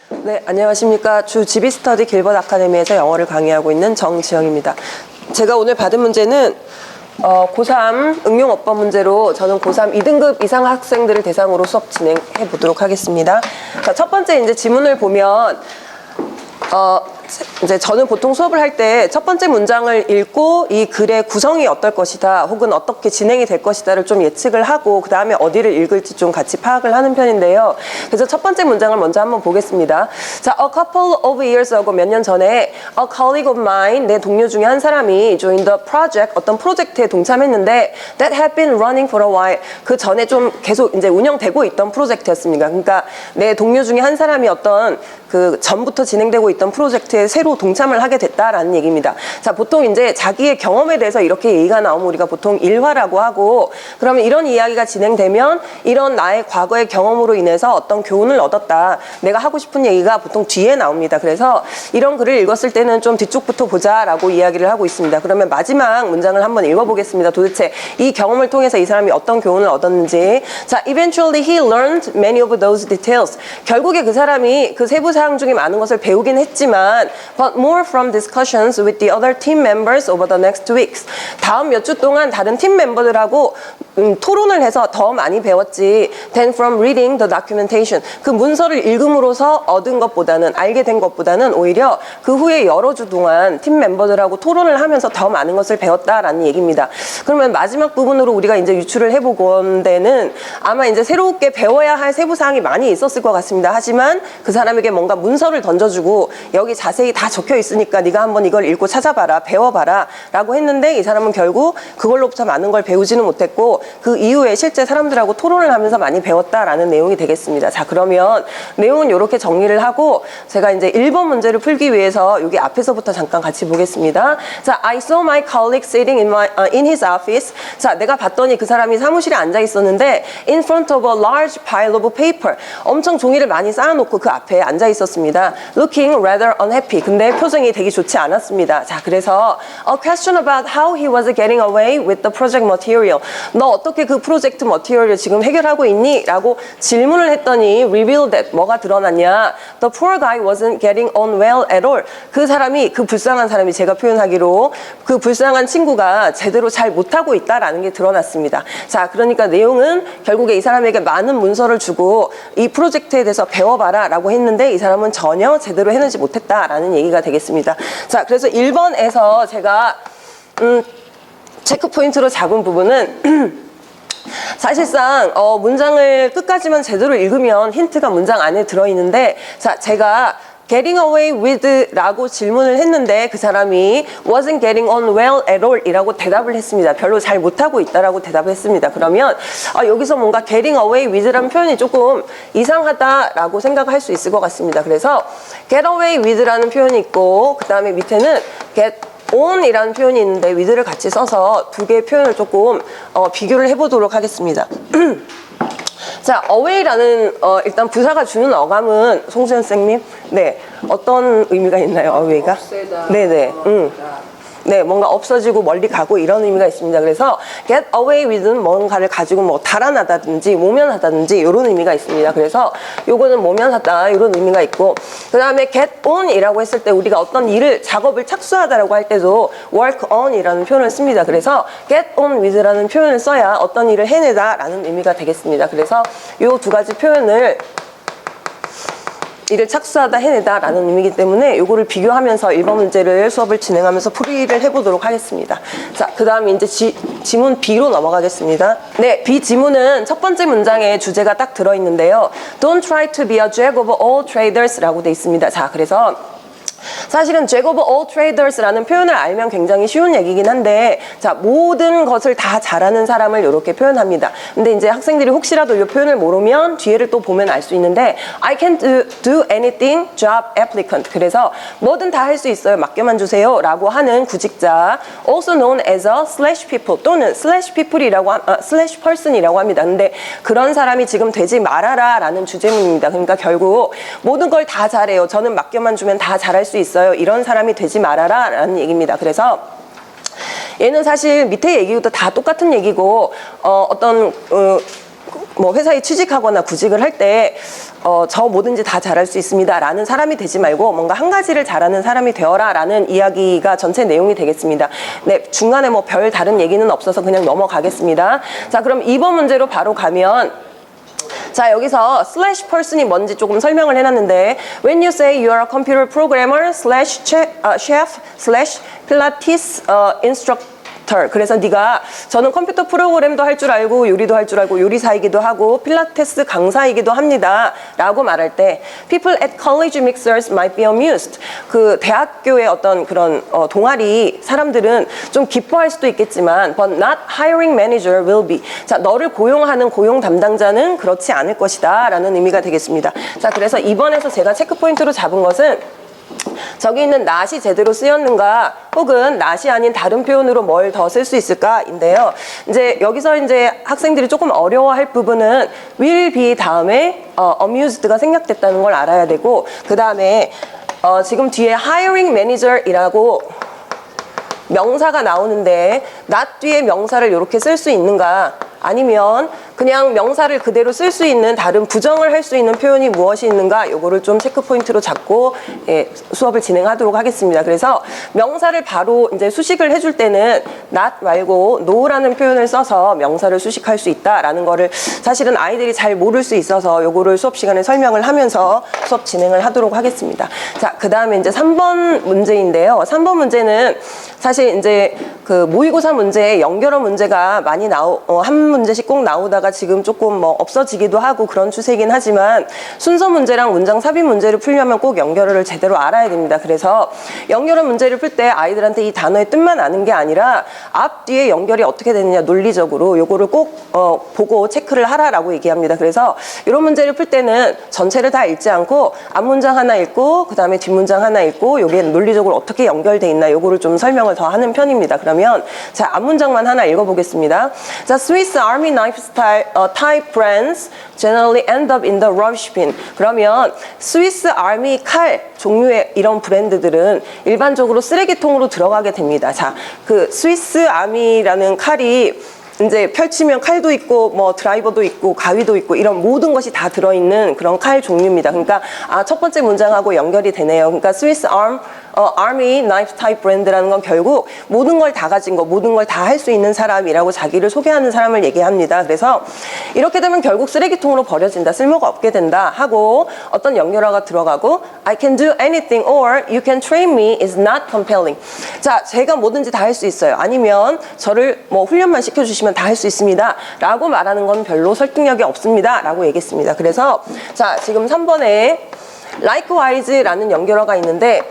네, 안녕하십니까. 주 GB스터디 길벗 아카데미에서 영어를 강의하고 있는 정지영입니다. 제가 오늘 받은 문제는 고3 응용어법 문제로 저는 고3 2등급 이상 학생들을 대상으로 수업 진행해 보도록 하겠습니다. 자, 첫 번째 이제 지문을 보면 이제 저는 보통 수업을 할 때 첫 번째 문장을 읽고 이 글의 구성이 어떨 것이다 혹은 어떻게 진행이 될 것이다를 좀 예측을 하고 그 다음에 어디를 읽을지 좀 같이 파악을 하는 편인데요. 그래서 첫 번째 문장을 먼저 한번 보겠습니다. 자, a couple of years ago, 몇 년 전에 a colleague of mine, 내 동료 중에 한 사람이 joined the project, 어떤 프로젝트에 동참했는데 that had been running for a while, 그 전에 좀 계속 이제 운영되고 있던 프로젝트였습니다. 그러니까 내 동료 중에 한 사람이 어떤 그 전부터 진행되고 있던 프로젝트에 새로 동참을 하게 됐다라는 얘기입니다. 자, 보통 이제 자기의 경험에 대해서 이렇게 얘기가 나오면 우리가 보통 일화라고 하고, 그러면 이런 이야기가 진행되면 이런 나의 과거의 경험으로 인해서 어떤 교훈을 얻었다, 내가 하고 싶은 얘기가 보통 뒤에 나옵니다. 그래서 이런 글을 읽었을 때는 좀 뒤쪽부터 보자라고 이야기를 하고 있습니다. 그러면 마지막 문장을 한번 읽어보겠습니다. 도대체 이 경험을 통해서 이 사람이 어떤 교훈을 얻었는지. 자, eventually he learned many of those details. 결국에 그 사람이 그 세부 사항 중에 많은 것을 배우긴 했지만 but more from discussions with the other team members over the next weeks. 다음 몇 주 동안 다른 팀 멤버들하고 토론을 해서 더 많이 배웠지 than from reading the documentation. 그 문서를 읽음으로써 얻은 것보다는, 알게 된 것보다는 오히려 그 후에 여러 주 동안 팀 멤버들하고 토론을 하면서 더 많은 것을 배웠다라는 얘기입니다. 그러면 마지막 부분으로 우리가 이제 유출을 해보건 데는 아마 이제 새롭게 배워야 할 세부 사항이 많이 있었을 것 같습니다. 하지만 그 사람에게 뭔가 문서를 던져주고 여기 자세히 다 적혀 있으니까 네가 한번 이걸 읽고 찾아봐라, 배워봐라 라고 했는데 이 사람은 결국 그걸로부터 많은 걸 배우지는 못했고 그 이후에 실제 사람들하고 토론을 하면서 많이 배웠다라는 내용이 되겠습니다. 자, 그러면 내용은 이렇게 정리를 하고 제가 이제 1번 문제를 풀기 위해서 여기 앞에서부터 잠깐 같이 보겠습니다. 자, I saw my colleague sitting in his office. 자, 내가 봤더니 그 사람이 사무실에 앉아 있었는데 in front of a large pile of paper. 엄청 종이를 많이 쌓아놓고 그 앞에 앉아 있었습니다. Looking rather unhappy. 근데 표정이 되게 좋지 않았습니다. 자, 그래서 a question about how he was getting away with the project material. 너 어떻게 그 프로젝트 머티리얼을 지금 해결하고 있니? 라고 질문을 했더니 revealed that, 뭐가 드러났냐? The poor guy wasn't getting on well at all. 그 사람이, 그 불쌍한 사람이, 제가 표현하기로 그 불쌍한 친구가 제대로 잘 못하고 있다라는 게 드러났습니다. 자, 그러니까 내용은 결국에 이 사람에게 많은 문서를 주고 이 프로젝트에 대해서 배워봐라 라고 했는데 이 사람은 전혀 제대로 해내지 못했다라는 얘기가 되겠습니다. 자, 그래서 1번에서 제가 체크 포인트로 잡은 부분은 사실상 문장을 끝까지만 제대로 읽으면 힌트가 문장 안에 들어있는데, 자, 제가 getting away with 라고 질문을 했는데 그 사람이 wasn't getting on well at all 이라고 대답을 했습니다. 별로 잘 못하고 있다라고 대답을 했습니다. 그러면 여기서 뭔가 getting away with라는 표현이 조금 이상하다라고 생각할 수 있을 것 같습니다. 그래서 get away with라는 표현이 있고 그 다음에 밑에는 get on 이라는 표현이 있는데 with를 같이 써서 두 개의 표현을 조금 비교를 해보도록 하겠습니다. 자, away라는 일단 부사가 주는 어감은 송수연 선생님, 네, 어떤 의미가 있나요? away가? 없애다. 네네. 네, 뭔가 없어지고 멀리 가고 이런 의미가 있습니다. 그래서 get away with는 뭔가를 가지고 뭐 달아나다든지 모면하다든지 이런 의미가 있습니다. 그래서 요거는 모면하다 이런 의미가 있고, 그 다음에 get on 이라고 했을 때 우리가 어떤 일을, 작업을 착수하다라고 할 때도 work on 이라는 표현을 씁니다. 그래서 get on with라는 표현을 써야 어떤 일을 해내다 라는 의미가 되겠습니다. 그래서 요 두 가지 표현을, 일을 착수하다, 해내다 라는 의미이기 때문에 요거를 비교하면서 1번 문제를 수업을 진행하면서 풀이를 해보도록 하겠습니다. 자, 그 다음에 이제 지문 B로 넘어가겠습니다. 네, B 지문은 첫 번째 문장에 주제가 딱 들어있는데요. Don't try to be a jack of all traders 라고 돼 있습니다. 자, 그래서 사실은 jack of all traders라는 표현을 알면 굉장히 쉬운 얘기긴 한데, 자, 모든 것을 다 잘하는 사람을 이렇게 표현합니다. 근데 이제 학생들이 혹시라도 이 표현을 모르면 뒤에를 또 보면 알 수 있는데 I can do anything job applicant. 그래서 뭐든 다 할 수 있어요, 맡겨만 주세요 라고 하는 구직자, also known as a slash people 또는 slash people이라고 slash person이라고 합니다. 근데 그런 사람이 지금 되지 말아라 라는 주제문입니다. 그러니까 결국 모든 걸 다 잘해요, 저는 맡겨만 주면 다 잘할 수 있어요, 이런 사람이 되지 말아라 라는 얘기입니다. 그래서 얘는 사실 밑에 얘기도 다 똑같은 얘기고 어떤 뭐 회사에 취직하거나 구직을 할 때 저 뭐든지 다 잘할 수 있습니다 라는 사람이 되지 말고 뭔가 한 가지를 잘하는 사람이 되어라 라는 이야기가 전체 내용이 되겠습니다. 네, 중간에 뭐 별 다른 얘기는 없어서 그냥 넘어가겠습니다. 자, 그럼 2번 문제로 바로 가면, 자, 여기서 slash person이 뭔지 조금 설명을 해놨는데, when you say you are a computer programmer slash chef slash pilates instructor, 그래서 네가 저는 컴퓨터 프로그램도 할 줄 알고 요리도 할 줄 알고 요리사이기도 하고 필라테스 강사이기도 합니다 라고 말할 때 people at college mixers might be amused, 그 대학교의 어떤 그런 동아리 사람들은 좀 기뻐할 수도 있겠지만 but not hiring manager will be, 자, 너를 고용하는 고용 담당자는 그렇지 않을 것이다 라는 의미가 되겠습니다. 자, 그래서 이번에서 제가 체크 포인트로 잡은 것은 저기 있는 not이 제대로 쓰였는가, 혹은 not이 아닌 다른 표현으로 뭘 더 쓸 수 있을까인데요. 이제 여기서 이제 학생들이 조금 어려워할 부분은 will be 다음에 amused가 생략됐다는 걸 알아야 되고, 그 다음에 지금 뒤에 hiring manager이라고 명사가 나오는데 not 뒤에 명사를 이렇게 쓸 수 있는가, 아니면 그냥 명사를 그대로 쓸 수 있는 다른 부정을 할 수 있는 표현이 무엇이 있는가, 요거를 좀 체크 포인트로 잡고 수업을 진행하도록 하겠습니다. 그래서 명사를 바로 이제 수식을 해줄 때는 not 말고 no라는 표현을 써서 명사를 수식할 수 있다라는 거를 사실은 아이들이 잘 모를 수 있어서 요거를 수업 시간에 설명을 하면서 수업 진행을 하도록 하겠습니다. 자, 그 다음에 이제 3번 문제인데요. 3번 문제는 사실 이제 그 모의고사 문제에 연결어 문제가 많이 한 문제씩 꼭 나오다가 지금 조금 뭐 없어지기도 하고 그런 추세이긴 하지만, 순서 문제랑 문장 삽입 문제를 풀려면 꼭 연결어를 제대로 알아야 됩니다. 그래서 연결어 문제를 풀 때 아이들한테 이 단어의 뜻만 아는 게 아니라 앞 뒤에 연결이 어떻게 되느냐 논리적으로 요거를 꼭 보고 체크를 하라라고 얘기합니다. 그래서 이런 문제를 풀 때는 전체를 다 읽지 않고 앞 문장 하나 읽고 그 다음에 뒷 문장 하나 읽고 요게 논리적으로 어떻게 연결돼 있나 요거를 좀 설명을 더 하는 편입니다. 그러면 자, 앞 문장만 하나 읽어보겠습니다. 자, Swiss Army knife style type brands generally end up in the rubbish bin. 그러면 스위스 아미 칼 종류의 이런 브랜드들은 일반적으로 쓰레기통으로 들어가게 됩니다. 자, 그 스위스 아미라는 칼이 이제 펼치면 칼도 있고 뭐 드라이버도 있고 가위도 있고 이런 모든 것이 다 들어있는 그런 칼 종류입니다. 그러니까 첫 번째 문장하고 연결이 되네요. 그러니까 스위스 아미 나이프 타입 브랜드라는 건 결국 모든 걸 다 가진 거, 모든 걸 다 할 수 있는 사람이라고 자기를 소개하는 사람을 얘기합니다. 그래서 이렇게 되면 결국 쓰레기통으로 버려진다, 쓸모가 없게 된다 하고 어떤 연결어가 들어가고 I can do anything or you can train me is not compelling. 자, 제가 뭐든지 다 할 수 있어요. 아니면 저를 뭐 훈련만 시켜주시면 다 할 수 있습니다 라고 말하는 건 별로 설득력이 없습니다 라고 얘기했습니다. 그래서 자, 지금 3번에 likewise라는 연결어가 있는데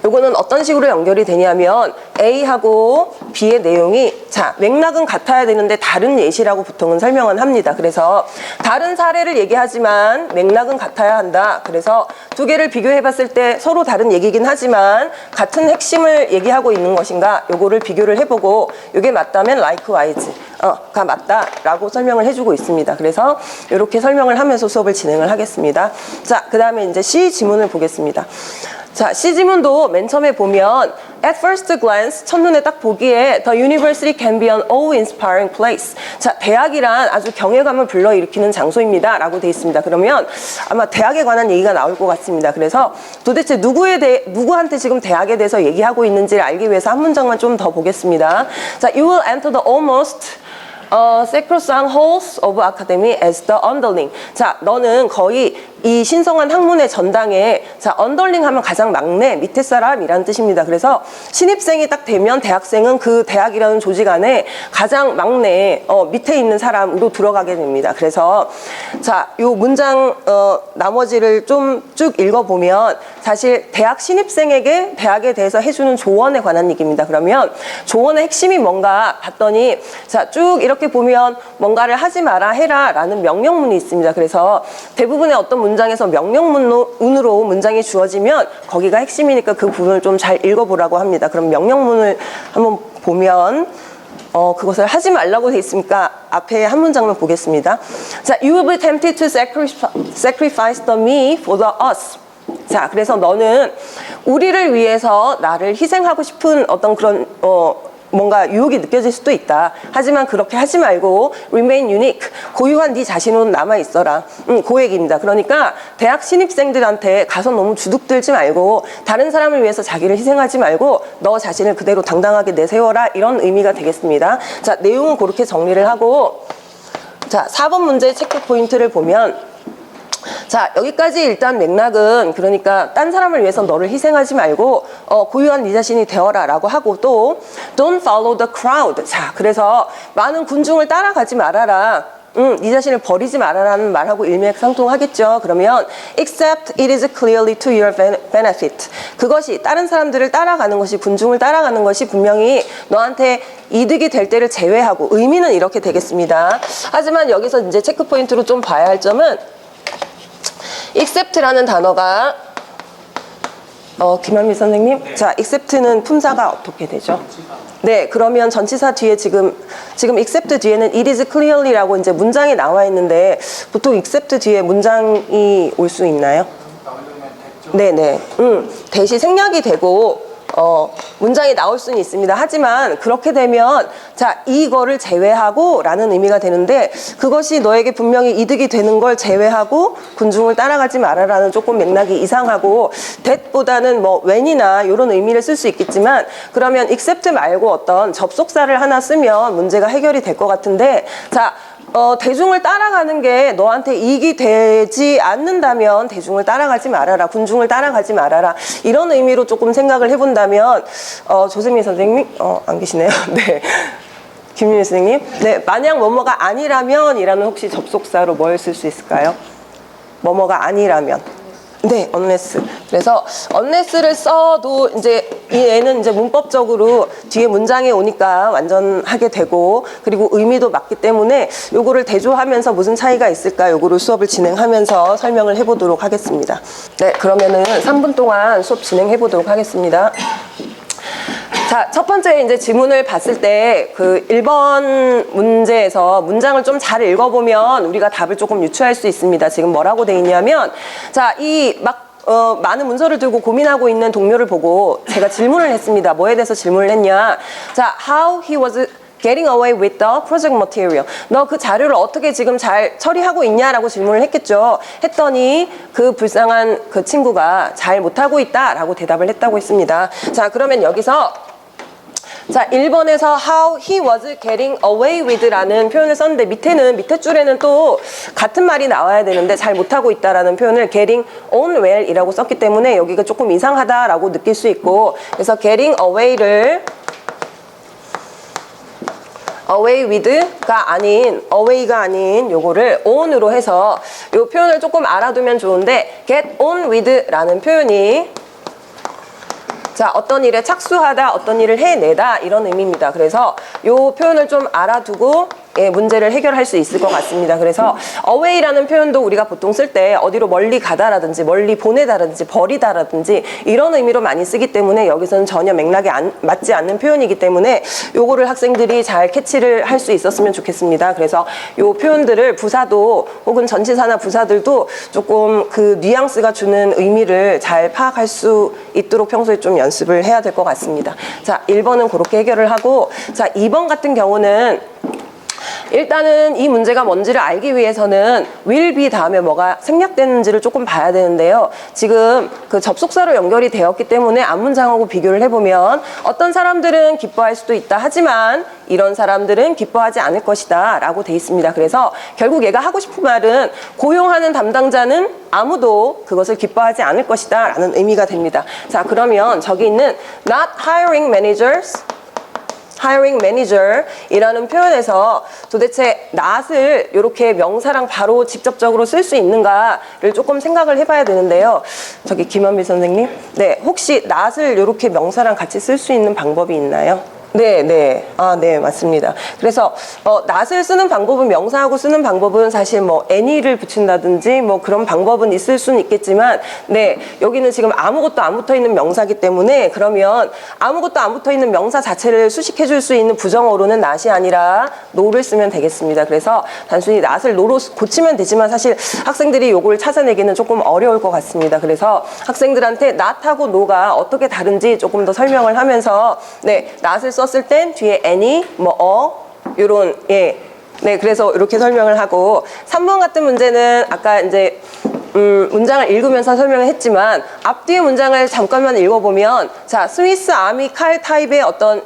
요거는 어떤 식으로 연결이 되냐면 A하고 B의 내용이 자, 맥락은 같아야 되는데 다른 예시라고 보통은 설명은 합니다. 그래서 다른 사례를 얘기하지만 맥락은 같아야 한다. 그래서 두 개를 비교해 봤을 때 서로 다른 얘기긴 하지만 같은 핵심을 얘기하고 있는 것인가 요거를 비교를 해보고 요게 맞다면 likewise가 맞다라고 설명을 해주고 있습니다. 그래서 이렇게 설명을 하면서 수업을 진행을 하겠습니다. 자, 그 다음에 이제 C 지문을 보겠습니다. 자, C 지문도 맨 처음에 보면 At first glance, 첫눈에 딱 보기에 The university can be an awe-inspiring place. 자, 대학이란 아주 경외감을 불러일으키는 장소입니다 라고 되어 있습니다. 그러면 아마 대학에 관한 얘기가 나올 것 같습니다. 그래서 도대체 누구한테 지금 대학에 대해서 얘기하고 있는지를 알기 위해서 한 문장만 좀 더 보겠습니다. 자, You will enter the almost sacrosanct halls of academy as the underling. 자, 너는 거의 이 신성한 학문의 전당에 자, 언더링 하면 가장 막내, 밑에 사람이라는 뜻입니다. 그래서 신입생이 딱 되면 대학생은 그 대학이라는 조직 안에 가장 막내, 밑에 있는 사람으로 들어가게 됩니다. 그래서 자, 요 문장 나머지를 좀 쭉 읽어보면 사실 대학 신입생에게 대학에 대해서 해주는 조언에 관한 얘기입니다. 그러면 조언의 핵심이 뭔가 봤더니 자, 쭉 이렇게 보면 뭔가를 하지 마라, 해라 라는 명령문이 있습니다. 그래서 대부분의 어떤 문장에서 명령문으로 문장이 주어지면 거기가 핵심이니까 그 부분을 좀 잘 읽어보라고 합니다. 그럼 명령문을 한번 보면 그것을 하지 말라고 돼 있으니까 앞에 한 문장만 보겠습니다. 자, You will be tempted to sacrifice the me for the us. 자, 그래서 너는 우리를 위해서 나를 희생하고 싶은 어떤 그런 뭔가 유혹이 느껴질 수도 있다. 하지만 그렇게 하지 말고 remain unique, 고유한 네 자신으로 남아 있어라. 그 얘기입니다. 그러니까 대학 신입생들한테 가서 너무 주눅들지 말고 다른 사람을 위해서 자기를 희생하지 말고 너 자신을 그대로 당당하게 내세워라, 이런 의미가 되겠습니다. 자, 내용은 그렇게 정리를 하고, 자, 4번 문제 체크 포인트를 보면, 자, 여기까지 일단 맥락은, 그러니까 딴 사람을 위해서 너를 희생하지 말고 고유한 네 자신이 되어라 라고 하고, 또 don't follow the crowd. 자, 그래서 많은 군중을 따라가지 말아라, 네 자신을 버리지 말아라는 말하고 일맥상통하겠죠. 그러면 except it is clearly to your benefit. 그것이, 다른 사람들을 따라가는 것이, 군중을 따라가는 것이 분명히 너한테 이득이 될 때를 제외하고, 의미는 이렇게 되겠습니다. 하지만 여기서 이제 체크 포인트로 좀 봐야 할 점은, except라는 단어가 김한미 선생님, 네. 자, except는 품사가 어떻게 되죠? 네, 그러면 전치사 뒤에 지금 except 뒤에는 it is clearly라고 이제 문장이 나와 있는데, 보통 except 뒤에 문장이 올 수 있나요? 네네. 대시 생략이 되고 문장이 나올 수는 있습니다. 하지만 그렇게 되면, 자, 이거를 제외하고 라는 의미가 되는데, 그것이 너에게 분명히 이득이 되는 걸 제외하고 군중을 따라가지 말아라는 조금 맥락이 이상하고, that보다는 뭐 when이나 이런 의미를 쓸 수 있겠지만, 그러면 except 말고 어떤 접속사를 하나 쓰면 문제가 해결이 될 것 같은데, 자, 대중을 따라가는 게 너한테 이익이 되지 않는다면 대중을 따라가지 말아라, 군중을 따라가지 말아라, 이런 의미로 조금 생각을 해본다면, 조세미 선생님, 안 계시네요. 네. 김윤희 선생님. 네. 만약 뭐뭐가 아니라면 이라는 혹시 접속사로 뭘 쓸 수 있을까요? 뭐뭐가 아니라면. 네, unless. 그래서 unless를 써도 이제 얘는 이제 문법적으로 뒤에 문장에 오니까 완전하게 되고, 그리고 의미도 맞기 때문에 요거를 대조하면서 무슨 차이가 있을까, 요거를 수업을 진행하면서 설명을 해보도록 하겠습니다. 네, 그러면은 3분 동안 수업 진행해 보도록 하겠습니다. 자, 첫 번째 이제 지문을 봤을 때 그 1번 문제에서 문장을 좀 잘 읽어보면 우리가 답을 조금 유추할 수 있습니다. 지금 뭐라고 돼 있냐면, 자, 많은 문서를 들고 고민하고 있는 동료를 보고 제가 질문을 했습니다. 뭐에 대해서 질문을 했냐? 자, how he was getting away with the project material. 너 그 자료를 어떻게 지금 잘 처리하고 있냐라고 질문을 했겠죠. 했더니 그 불쌍한 그 친구가 잘 못하고 있다라고 대답을 했다고 했습니다. 자, 그러면 여기서, 자, 1번에서 how he was getting away with 라는 표현을 썼는데, 밑에 줄에는 또 같은 말이 나와야 되는데 잘 못하고 있다라는 표현을 getting on well 이라고 썼기 때문에 여기가 조금 이상하다라고 느낄 수 있고, 그래서 getting away를 away with가 아닌, away가 아닌 요거를 on으로 해서 요 표현을 조금 알아두면 좋은데, get on with 라는 표현이, 자, 어떤 일에 착수하다, 어떤 일을 해내다, 이런 의미입니다. 그래서 요 표현을 좀 알아두고 문제를 해결할 수 있을 것 같습니다. 그래서 away라는 표현도 우리가 보통 쓸 때 어디로 멀리 가다라든지 멀리 보내다라든지 버리다라든지 이런 의미로 많이 쓰기 때문에 여기서는 전혀 맥락에 맞지 않는 표현이기 때문에 요거를 학생들이 잘 캐치를 할 수 있었으면 좋겠습니다. 그래서 요 표현들을 부사도 혹은 전치사나 부사들도 조금 그 뉘앙스가 주는 의미를 잘 파악할 수 있도록 평소에 좀 연습을 해야 될 것 같습니다. 자, 1번은 그렇게 해결을 하고, 자, 2번 같은 경우는 일단은 이 문제가 뭔지를 알기 위해서는 will be 다음에 뭐가 생략되는지를 조금 봐야 되는데요. 지금 그 접속사로 연결이 되었기 때문에 앞문장하고 비교를 해보면 어떤 사람들은 기뻐할 수도 있다, 하지만 이런 사람들은 기뻐하지 않을 것이다 라고 돼 있습니다. 그래서 결국 얘가 하고 싶은 말은 고용하는 담당자는 아무도 그것을 기뻐하지 않을 것이다 라는 의미가 됩니다. 자, 그러면 저기 있는 not hiring managers, hiring manager 이라는 표현에서 도대체 not을 이렇게 명사랑 바로 직접적으로 쓸 수 있는가를 조금 생각을 해봐야 되는데요. 저기 김한미 선생님, 네, 혹시 not을 이렇게 명사랑 같이 쓸 수 있는 방법이 있나요? 네. 네, 맞습니다. 그래서 not을 쓰는 방법은, 명사하고 쓰는 방법은 사실 뭐 any를 붙인다든지 뭐 그런 방법은 있을 수는 있겠지만, 네, 여기는 지금 아무것도 안 붙어 있는 명사기 때문에, 그러면 아무것도 안 붙어 있는 명사 자체를 수식해 줄 수 있는 부정어로는 not이 아니라 no를 쓰면 되겠습니다. 그래서 단순히 not을 no로 고치면 되지만 사실 학생들이 요걸 찾아내기는 조금 어려울 것 같습니다. 그래서 학생들한테 not하고 no가 어떻게 다른지 조금 더 설명을 하면서, 네, not을 썼을 땐 뒤에 any, 요런, 예. 네, 그래서 이렇게 설명을 하고 3번 같은 문제는 아까 이제 문장을 읽으면서 설명을 했지만 앞뒤의 문장을 잠깐만 읽어보면 자, 스위스 아미 칼 타입의 어떤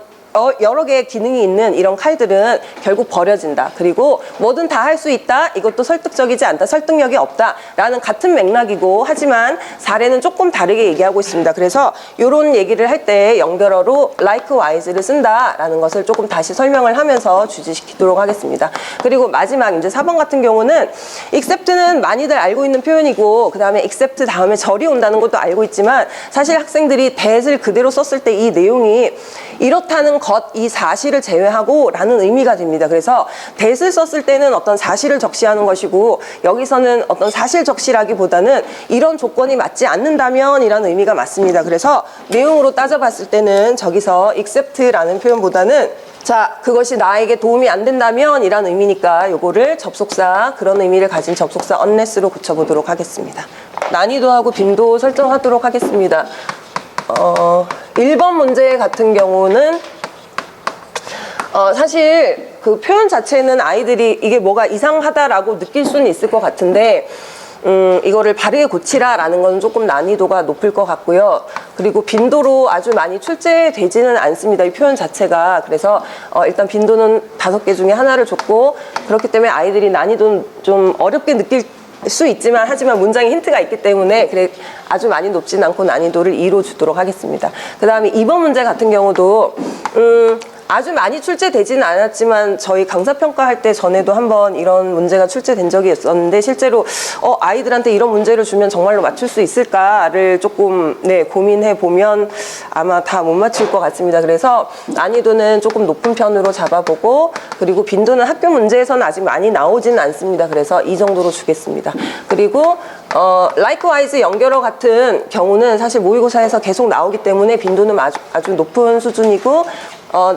여러 개의 기능이 있는 이런 칼들은 결국 버려진다. 그리고 뭐든 다 할 수 있다. 이것도 설득적이지 않다. 설득력이 없다. 라는 같은 맥락이고 하지만 사례는 조금 다르게 얘기하고 있습니다. 그래서 이런 얘기를 할 때 연결어로 likewise를 쓴다라는 것을 조금 다시 설명을 하면서 주지시키도록 하겠습니다. 그리고 마지막 이제 4번 같은 경우는 except는 많이들 알고 있는 표현이고 그 다음에 except 다음에 절이 온다는 것도 알고 있지만 사실 학생들이 that을 그대로 썼을 때 이 내용이 이렇다는 것, 이 사실을 제외하고 라는 의미가 됩니다. 그래서 that을 썼을 때는 어떤 사실을 적시하는 것이고 여기서는 어떤 사실 적시라기보다는 이런 조건이 맞지 않는다면 이라는 의미가 맞습니다. 그래서 내용으로 따져봤을 때는 저기서 except라는 표현보다는 자, 그것이 나에게 도움이 안 된다면 이란 의미니까 요거를 접속사, 그런 의미를 가진 접속사 unless로 고쳐보도록 하겠습니다. 난이도하고 빈도 설정하도록 하겠습니다. 1번 문제 같은 경우는 사실 그 표현 자체는 아이들이 이게 뭐가 이상하다라고 느낄 수는 있을 것 같은데 이거를 바르게 고치라라는 건 조금 난이도가 높을 것 같고요. 그리고 빈도로 아주 많이 출제되지는 않습니다. 이 표현 자체가. 그래서 일단 빈도는 5개 중에 하나를 줬고 그렇기 때문에 아이들이 난이도는 좀 어렵게 느낄 수 있지만 하지만 문장에 힌트가 있기 때문에 그래 아주 많이 높진 않고 난이도를 2로 주도록 하겠습니다. 그 다음에 2번 문제 같은 경우도 아주 많이 출제되지는 않았지만 저희 강사평가할 때 전에도 한번 이런 문제가 출제된 적이 있었는데 실제로 아이들한테 이런 문제를 주면 정말로 맞출 수 있을까를 조금 고민해 보면 아마 다 못 맞출 것 같습니다. 그래서 난이도는 조금 높은 편으로 잡아보고 그리고 빈도는 학교 문제에서는 아직 많이 나오지는 않습니다. 그래서 이 정도로 주겠습니다. 그리고 likewise 연결어 같은 경우는 사실 모의고사에서 계속 나오기 때문에 빈도는 아주 높은 수준이고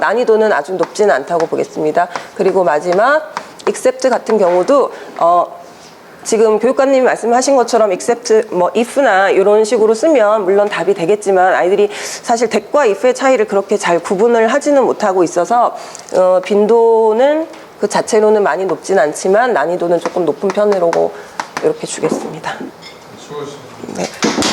난이도는 아주 높지는 않다고 보겠습니다. 그리고 마지막 except 같은 경우도 지금 교육관님이 말씀하신 것처럼 except if나 이런 식으로 쓰면 물론 답이 되겠지만 아이들이 사실 that과 if의 차이를 그렇게 잘 구분을 하지는 못하고 있어서 빈도는 그 자체로는 많이 높진 않지만 난이도는 조금 높은 편으로 이렇게 주겠습니다. 수고하셨습니다. 네.